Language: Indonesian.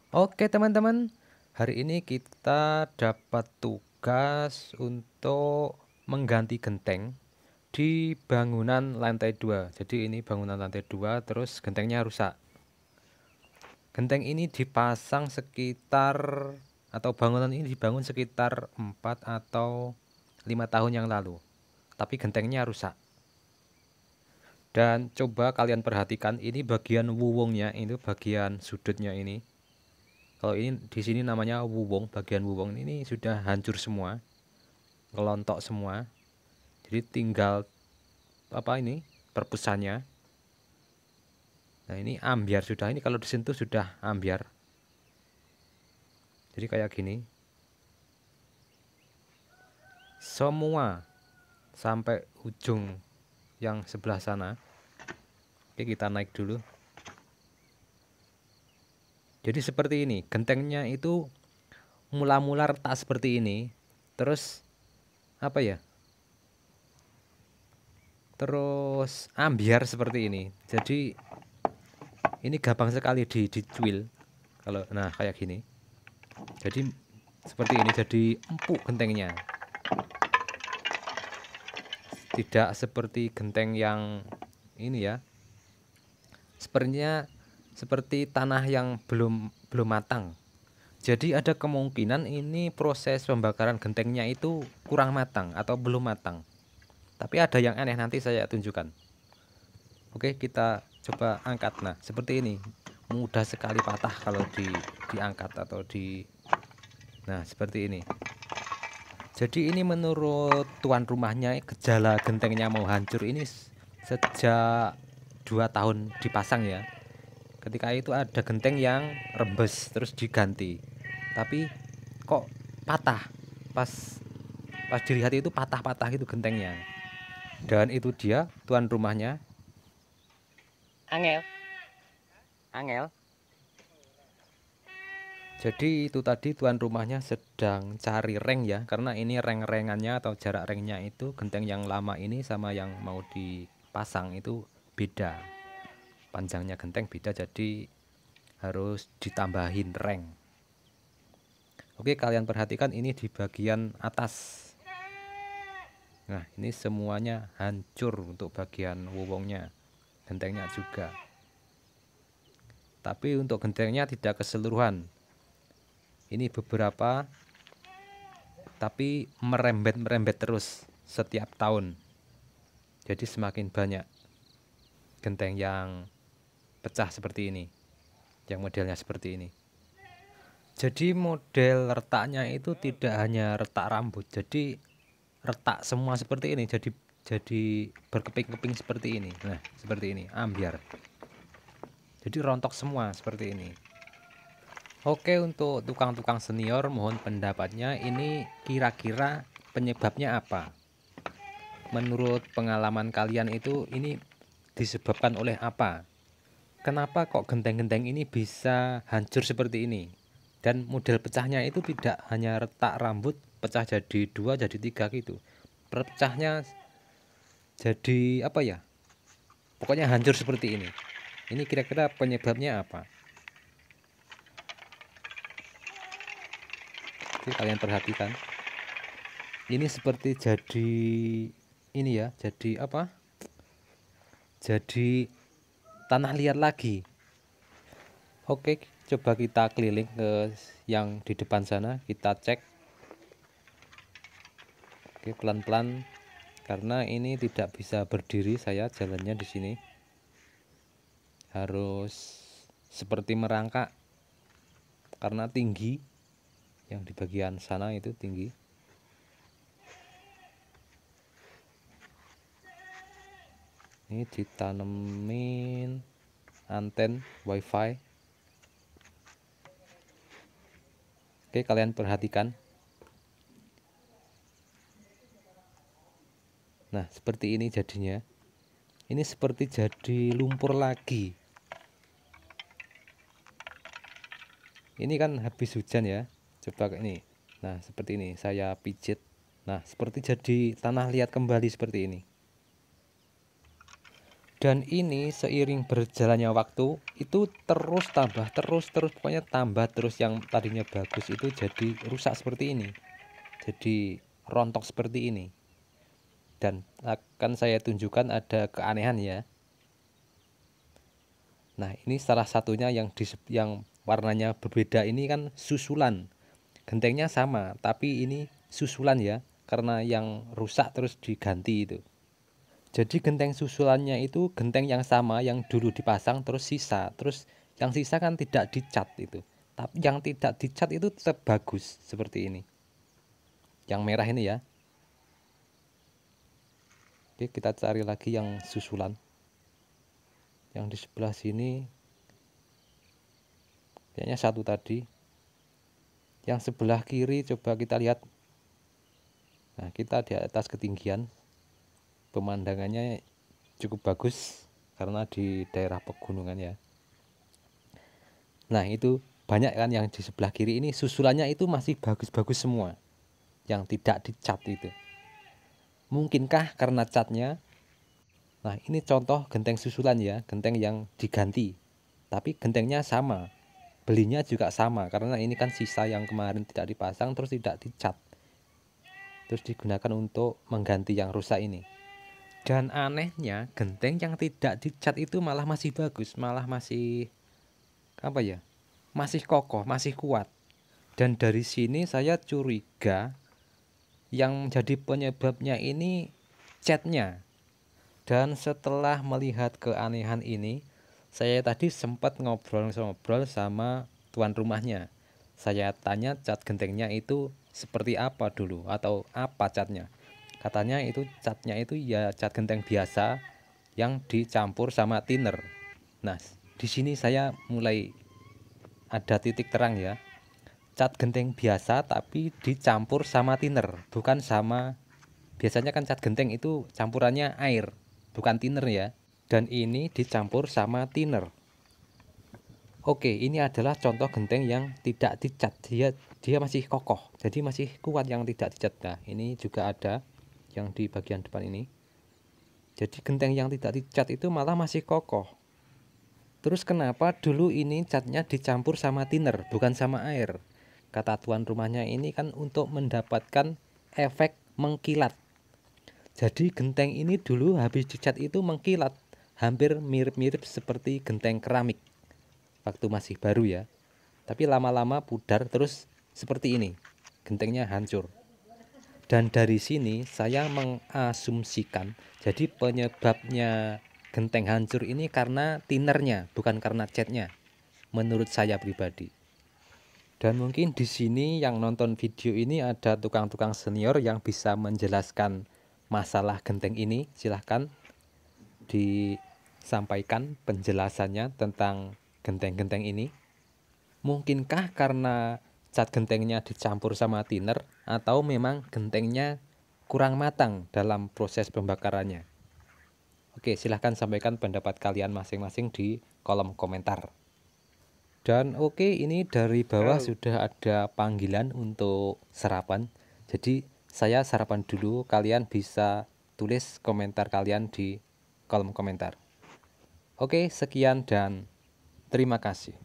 Oke teman-teman, hari ini kita dapat tugas untuk mengganti genteng di bangunan lantai 2. Jadi ini bangunan lantai 2, terus gentengnya rusak. Genteng ini dipasang sekitar atau bangunan ini dibangun sekitar 4 atau 5 tahun yang lalu. Tapi gentengnya rusak. Dan coba kalian perhatikan ini bagian wuwungnya, itu bagian sudutnya ini. Kalau ini di sini namanya wuwung, bagian wuwung ini sudah hancur semua, ngelontok semua. Jadi tinggal apa ini perpusannya. Nah ini ambiar sudah, ini kalau disentuh sudah ambiar. Jadi kayak gini, semua sampai ujung yang sebelah sana. Oke kita naik dulu. Jadi seperti ini, gentengnya itu mula-mula retak seperti ini. Terus apa ya? Terus ambiar seperti ini. Jadi ini gampang sekali dicuil. Kalau nah kayak gini. Jadi seperti ini, jadi empuk gentengnya. Tidak seperti genteng yang ini ya. Sepertinya seperti tanah yang belum belum matang. Jadi ada kemungkinan ini proses pembakaran gentengnya itu kurang matang atau belum matang. Tapi ada yang aneh, nanti saya tunjukkan. Oke, kita coba angkat. Nah, seperti ini. Mudah sekali patah kalau diangkat atau di. Nah, seperti ini. Jadi ini menurut tuan rumahnya gejala gentengnya mau hancur ini sejak 2 tahun dipasang ya. Ketika itu ada genteng yang rembes terus diganti. Tapi kok patah. Pas pas dilihat itu patah-patah itu gentengnya. Dan itu dia tuan rumahnya. Angel, Angel. Jadi itu tadi tuan rumahnya sedang cari reng ya, karena ini reng-rengannya atau jarak rengnya itu genteng yang lama ini sama yang mau dipasang itu beda. Panjangnya genteng beda, jadi harus ditambahin reng. Oke, kalian perhatikan ini di bagian atas. Nah, ini semuanya hancur untuk bagian wowongnya. Gentengnya juga. Tapi untuk gentengnya tidak keseluruhan. Ini beberapa, tapi merembet terus setiap tahun. Jadi semakin banyak genteng yang pecah seperti ini, yang modelnya seperti ini. Jadi model retaknya itu tidak hanya retak rambut, jadi retak semua seperti ini. Jadi berkeping-keping seperti ini. Nah, seperti ini, ambiar. Jadi rontok semua seperti ini. Oke, untuk tukang-tukang senior mohon pendapatnya, ini kira-kira penyebabnya apa? Menurut pengalaman kalian itu ini disebabkan oleh apa? Kenapa kok genteng-genteng ini bisa hancur seperti ini? Dan model pecahnya itu tidak hanya retak rambut, pecah jadi 2, jadi 3 gitu. Pecahnya jadi apa ya? Pokoknya hancur seperti ini. Ini kira-kira penyebabnya apa? Oke, kalian perhatikan. Ini seperti jadi ini ya, jadi apa? Jadi tanah liat lagi. Oke, coba kita keliling ke yang di depan sana, kita cek. Oke, pelan-pelan karena ini tidak bisa berdiri saya jalannya di sini. Harus seperti merangkak karena tinggi. Yang di bagian sana itu tinggi. Ini ditanemin anten wifi. Oke, kalian perhatikan. Nah, seperti ini jadinya. Ini seperti jadi lumpur lagi. Ini kan habis hujan ya. Coba ini. Nah, seperti ini saya pijit. Nah, seperti jadi tanah liat kembali seperti ini. Dan ini seiring berjalannya waktu itu terus tambah terus pokoknya tambah terus, yang tadinya bagus itu jadi rusak seperti ini, jadi rontok seperti ini. Dan akan saya tunjukkan ada keanehan ya. Nah, ini salah satunya yang warnanya berbeda ini kan susulan. Gentengnya sama, tapi ini susulan ya, karena yang rusak terus diganti itu. Jadi genteng susulannya itu genteng yang sama yang dulu dipasang terus sisa. Terus yang sisa kan tidak dicat itu. Tapi yang tidak dicat itu tetap bagus seperti ini. Yang merah ini ya. Oke, kita cari lagi yang susulan. Yang di sebelah sini kayaknya satu tadi. Yang sebelah kiri coba kita lihat. Nah, kita di atas ketinggian. Pemandangannya cukup bagus karena di daerah pegunungan ya. Nah, itu banyak kan yang di sebelah kiri ini susulannya itu masih bagus-bagus semua, yang tidak dicat itu. Mungkinkah karena catnya? Nah, ini contoh genteng susulan ya, genteng yang diganti, tapi gentengnya sama, belinya juga sama karena ini kan sisa yang kemarin tidak dipasang terus tidak dicat, terus digunakan untuk mengganti yang rusak ini. Dan anehnya genteng yang tidak dicat itu malah masih bagus, malah masih apa ya, masih kokoh, masih kuat. Dan dari sini saya curiga yang menjadi penyebabnya ini catnya. Dan setelah melihat keanehan ini, saya tadi sempat ngobrol-ngobrol sama tuan rumahnya. Saya tanya cat gentengnya itu seperti apa dulu atau apa catnya. Katanya itu catnya itu ya cat genteng biasa yang dicampur sama thinner. Nah, di sini saya mulai ada titik terang ya. Cat genteng biasa tapi dicampur sama thinner, bukan sama, biasanya kan cat genteng itu campurannya air, bukan thinner ya. Dan ini dicampur sama thinner. Oke, ini adalah contoh genteng yang tidak dicat, dia masih kokoh, jadi masih kuat yang tidak dicat. Nah, ini juga ada yang di bagian depan ini. Jadi genteng yang tidak dicat itu malah masih kokoh. Terus kenapa dulu ini catnya dicampur sama thinner bukan sama air? Kata tuan rumahnya ini kan untuk mendapatkan efek mengkilat. Jadi genteng ini dulu habis dicat itu mengkilat, hampir mirip-mirip seperti genteng keramik waktu masih baru ya. Tapi lama-lama pudar terus seperti ini, gentengnya hancur. Dan dari sini saya mengasumsikan jadi penyebabnya genteng hancur ini karena thinnernya, bukan karena catnya, menurut saya pribadi. Dan mungkin di sini yang nonton video ini ada tukang-tukang senior yang bisa menjelaskan masalah genteng ini. Silahkan disampaikan penjelasannya tentang genteng-genteng ini. Mungkinkah karena cat gentengnya dicampur sama thinner atau memang gentengnya kurang matang dalam proses pembakarannya? Oke, silahkan sampaikan pendapat kalian masing-masing di kolom komentar. Dan oke, ini dari bawah sudah ada panggilan untuk sarapan. Jadi saya sarapan dulu, kalian bisa tulis komentar kalian di kolom komentar. Oke, sekian dan terima kasih.